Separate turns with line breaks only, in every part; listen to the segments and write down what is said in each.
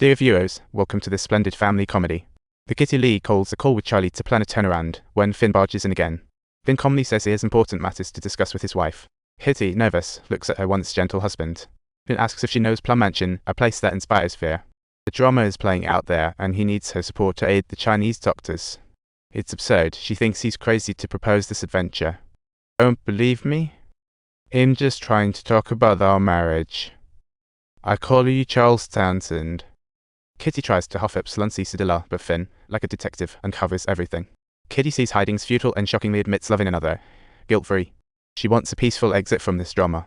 Dear viewers, welcome to this splendid family comedy. The Kitty Lee calls a call with Charlie to plan a turnaround when Finn barges in again. Finn calmly says he has important matters to discuss with his wife. Kitty, nervous, looks at her once gentle husband. Finn asks if she knows Plum Mansion, a place that inspires fear. The drama is playing out there and he needs her support to aid the Chinese doctors. It's absurd, she thinks he's crazy to propose this adventure. Don't believe me? I'm just trying to talk about our marriage. I call you Charles Townsend. Kitty tries to huff up Sluncy Sedilla, but Finn, like a detective, uncovers everything. Kitty sees hidings futile and shockingly admits loving another. Guilt-free. She wants a peaceful exit from this drama.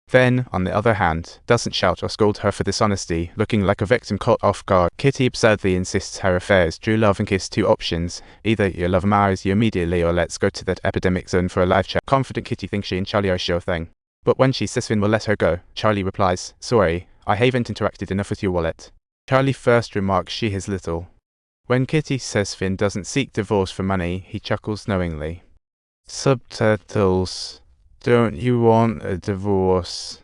Finn, on the other hand, doesn't shout or scold her for dishonesty, looking like a victim caught off guard. Kitty absurdly insists her affairs true love and kiss two options. Either your love marries you immediately or let's go to that epidemic zone for a live chat. Confident Kitty thinks she and Charlie are a sure thing. But when she says Finn will let her go, Charlie replies, "Sorry, I haven't interacted enough with your wallet." Charlie first remarks she is little. When Kitty says Finn doesn't seek divorce for money, he chuckles knowingly. Subtitles. Don't you want a divorce?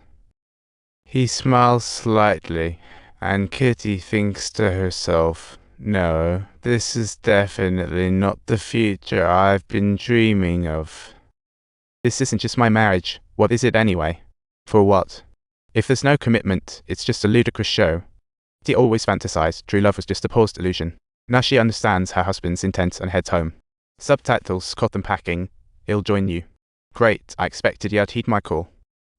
He smiles slightly, and Kitty thinks to herself, no, this is definitely not the future I've been dreaming of. This isn't just my marriage. What is it anyway? For what? If there's no commitment, it's just a ludicrous show. Kitty always fantasized true love was just a paused illusion. Now she understands her husband's intent and heads home. Subtitles caught them packing. He'll join you. Great, I expected you'd heed my call.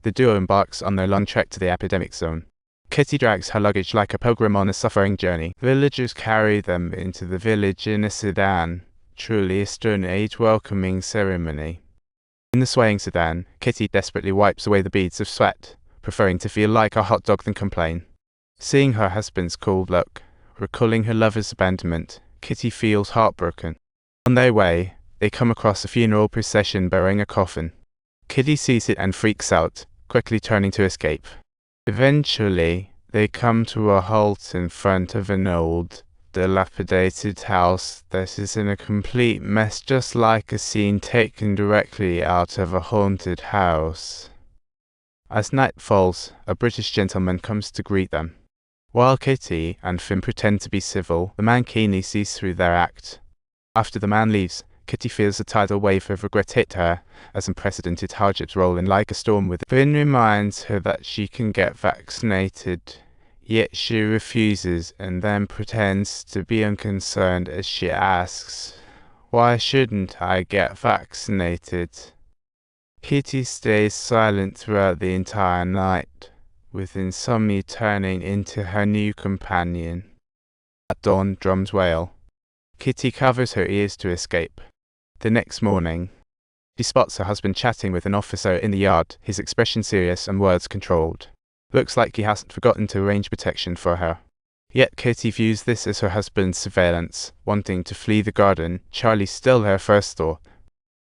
The duo embarks on their long trek to the epidemic zone. Kitty drags her luggage like a pilgrim on a suffering journey. Villagers carry them into the village in a sedan. Truly a Stone Age welcoming ceremony. In the swaying sedan, Kitty desperately wipes away the beads of sweat, preferring to feel like a hot dog than complain. Seeing her husband's cold look, recalling her lover's abandonment, Kitty feels heartbroken. On their way, they come across a funeral procession bearing a coffin. Kitty sees it and freaks out, quickly turning to escape. Eventually, they come to a halt in front of an old, dilapidated house that is in a complete mess, just like a scene taken directly out of a haunted house. As night falls, a British gentleman comes to greet them. While Kitty and Finn pretend to be civil, the man keenly sees through their act. After the man leaves, Kitty feels a tidal wave of regret hit her, as unprecedented hardships roll in like a storm with Finn reminds her that she can get vaccinated, yet she refuses and then pretends to be unconcerned as she asks, "Why shouldn't I get vaccinated?" Kitty stays silent throughout the entire night, with insomnia turning into her new companion. At dawn, drums wail. Kitty covers her ears to escape. The next morning, she spots her husband chatting with an officer in the yard, his expression serious and words controlled. Looks like he hasn't forgotten to arrange protection for her. Yet Kitty views this as her husband's surveillance. Wanting to flee the garden, Charlie's still her first thought.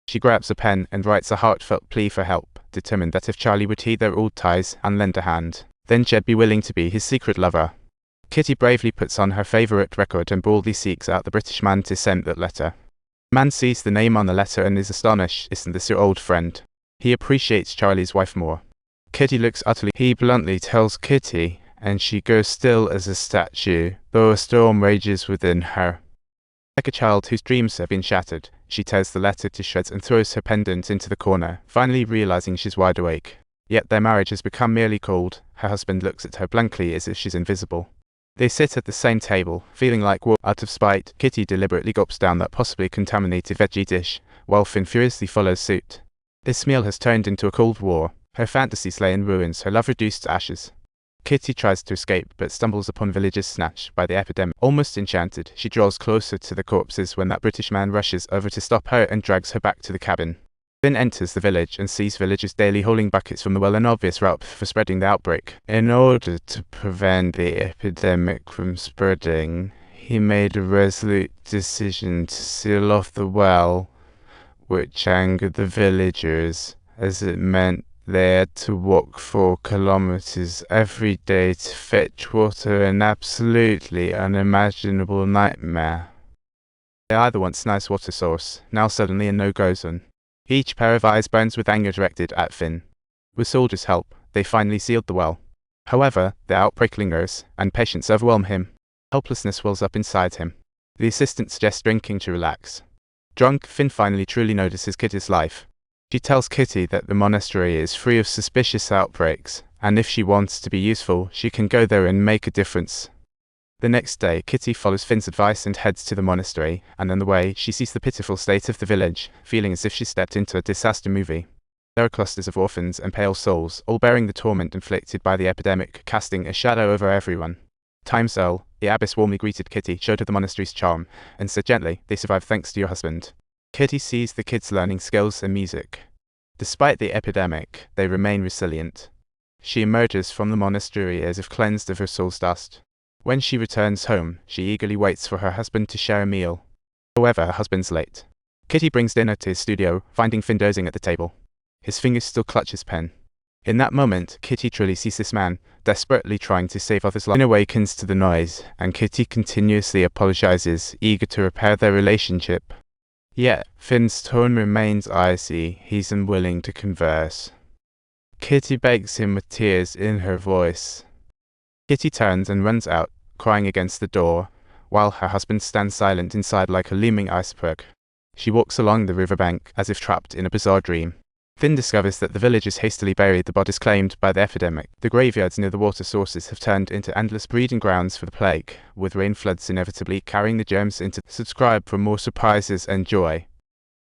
She grabs a pen and writes a heartfelt plea for help, determined that if Charlie would heed their old ties and lend a hand, then she'd be willing to be his secret lover. Kitty bravely puts on her favourite record and boldly seeks out the British man to send that letter. The man sees the name on the letter and is astonished. Isn't this your old friend? He appreciates Charlie's wife more. Kitty looks utterly. He bluntly tells Kitty, and she goes still as a statue, though a storm rages within her. Like a child whose dreams have been shattered, she tears the letter to shreds and throws her pendant into the corner, finally realizing she's wide awake. Yet their marriage has become merely cold. Her husband looks at her blankly as if she's invisible. They sit at the same table, feeling like war. Out of spite, Kitty deliberately gulps down that possibly contaminated veggie dish, while Finn furiously follows suit. This meal has turned into a cold war. Her fantasies lay in ruins, her love reduced to ashes. Kitty tries to escape, but stumbles upon villagers snatched by the epidemic. Almost enchanted, she draws closer to the corpses when that British man rushes over to stop her and drags her back to the cabin. Finn enters the village and sees villagers daily hauling buckets from the well, an obvious route for spreading the outbreak. In order to prevent the epidemic from spreading, he made a resolute decision to seal off the well, which angered the villagers, as it meant they had to walk 4 kilometers every day to fetch water, an absolutely unimaginable nightmare. They either once nice water source, now suddenly a no-go zone. Each pair of eyes burns with anger directed at Finn. With soldiers' help, they finally sealed the well. However, the outbreak lingers, and patients overwhelm him. Helplessness wells up inside him. The assistant suggests drinking to relax. Drunk, Finn finally truly notices Kitty's life. She tells Kitty that the monastery is free of suspicious outbreaks, and if she wants to be useful, she can go there and make a difference. The next day, Kitty follows Finn's advice and heads to the monastery, and on the way, she sees the pitiful state of the village, feeling as if she stepped into a disaster movie. There are clusters of orphans and pale souls, all bearing the torment inflicted by the epidemic, casting a shadow over everyone. Time's Earl, the abbess, warmly greeted Kitty, showed her the monastery's charm, and said gently, "They survived thanks to your husband." Kitty sees the kids learning skills and music. Despite the epidemic, they remain resilient. She emerges from the monastery as if cleansed of her soul's dust. When she returns home, she eagerly waits for her husband to share a meal. However, her husband's late. Kitty brings dinner to his studio, finding Finn dozing at the table. His fingers still clutch his pen. In that moment, Kitty truly sees this man, desperately trying to save others' lives. Finn awakens to the noise, and Kitty continuously apologizes, eager to repair their relationship. Yet, Finn's tone remains icy. He's unwilling to converse. Kitty begs him with tears in her voice. Kitty turns and runs out, crying against the door, while her husband stands silent inside like a looming iceberg. She walks along the riverbank, as if trapped in a bizarre dream. Finn discovers that the villagers hastily buried the bodies claimed by the epidemic. The graveyards near the water sources have turned into endless breeding grounds for the plague, with rain floods inevitably carrying the germs into. Subscribe for more surprises and joy.